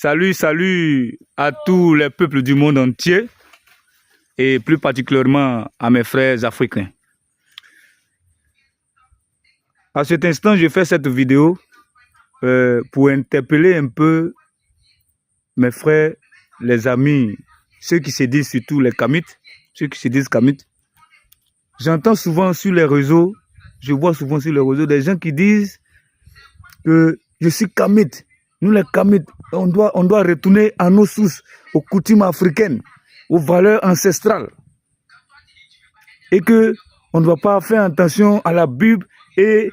Salut à tous les peuples du monde entier et plus particulièrement à mes frères africains. À cet instant, je fais cette vidéo pour interpeller un peu mes frères, les amis, ceux qui se disent surtout les Kamites, ceux qui se disent Kamites. J'entends souvent sur les réseaux, je vois souvent sur les réseaux des gens qui disent que je suis Kamite. Nous les Kamites, on doit retourner à nos sources, aux coutumes africaines, aux valeurs ancestrales. Et que on ne doit pas faire attention à la Bible et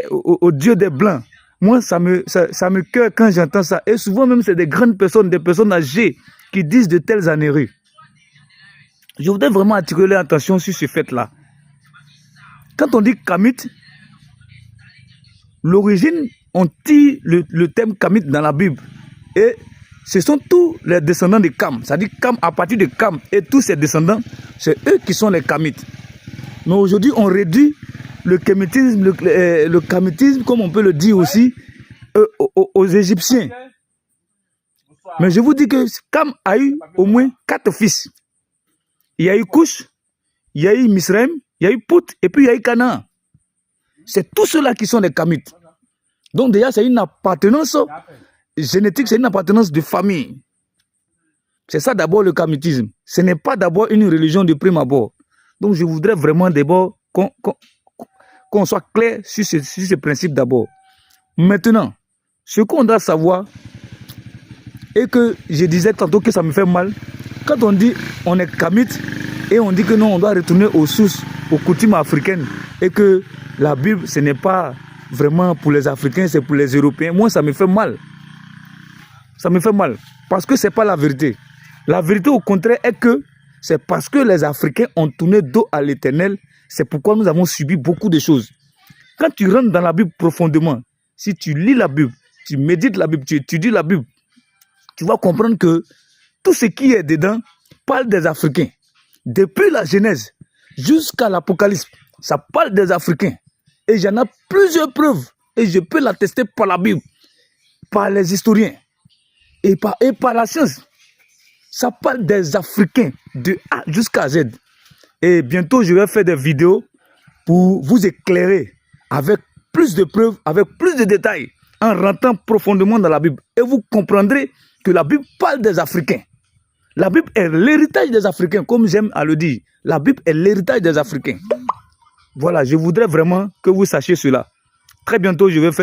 au Dieu des Blancs. Moi, ça me cœur quand j'entends ça. Et souvent même, c'est des grandes personnes, des personnes âgées qui disent de telles âneries. Je voudrais vraiment attirer l'attention sur ce fait-là. Quand on dit Kamite, l'origine, on tire le terme Kamite dans la Bible. Et ce sont tous les descendants de Kam. C'est-à-dire Kam, à partir de Kam, et tous ses descendants, c'est eux qui sont les Kamites. Mais aujourd'hui, on réduit le kamitisme, comme on peut le dire aussi, aux Égyptiens. Mais je vous dis que Kam a eu au moins 4 fils. Il y a eu Couch, il y a eu Misraim, il y a eu Pout, et puis il y a eu Canaan. C'est tous ceux-là qui sont des Kamites. Donc déjà, c'est une appartenance génétique, c'est une appartenance de famille. C'est ça d'abord le kamitisme. Ce n'est pas d'abord une religion de prime abord. Donc je voudrais vraiment d'abord qu'on soit clair sur ce principe d'abord. Maintenant, ce qu'on doit savoir, et que je disais tantôt que ça me fait mal, quand on dit on est Kamite, et on dit que non, on doit retourner aux sources, aux coutumes africaines, et que la Bible, ce n'est pas vraiment pour les Africains, c'est pour les Européens. Moi, ça me fait mal. Ça me fait mal. Parce que ce n'est pas la vérité. La vérité, au contraire, est que c'est parce que les Africains ont tourné dos à l'Éternel, c'est pourquoi nous avons subi beaucoup de choses. Quand tu rentres dans la Bible profondément, si tu lis la Bible, tu médites la Bible, tu étudies la Bible, tu vas comprendre que tout ce qui est dedans parle des Africains. Depuis la Genèse jusqu'à l'Apocalypse, ça parle des Africains. Et j'en ai plusieurs preuves. Et je peux l'attester par la Bible, par les historiens et par la science. Ça parle des Africains de A jusqu'à Z. Et bientôt, je vais faire des vidéos pour vous éclairer avec plus de preuves, avec plus de détails, en rentrant profondément dans la Bible. Et vous comprendrez que la Bible parle des Africains. La Bible est l'héritage des Africains, comme j'aime à le dire. La Bible est l'héritage des Africains. Voilà, je voudrais vraiment que vous sachiez cela. Très bientôt, je vais faire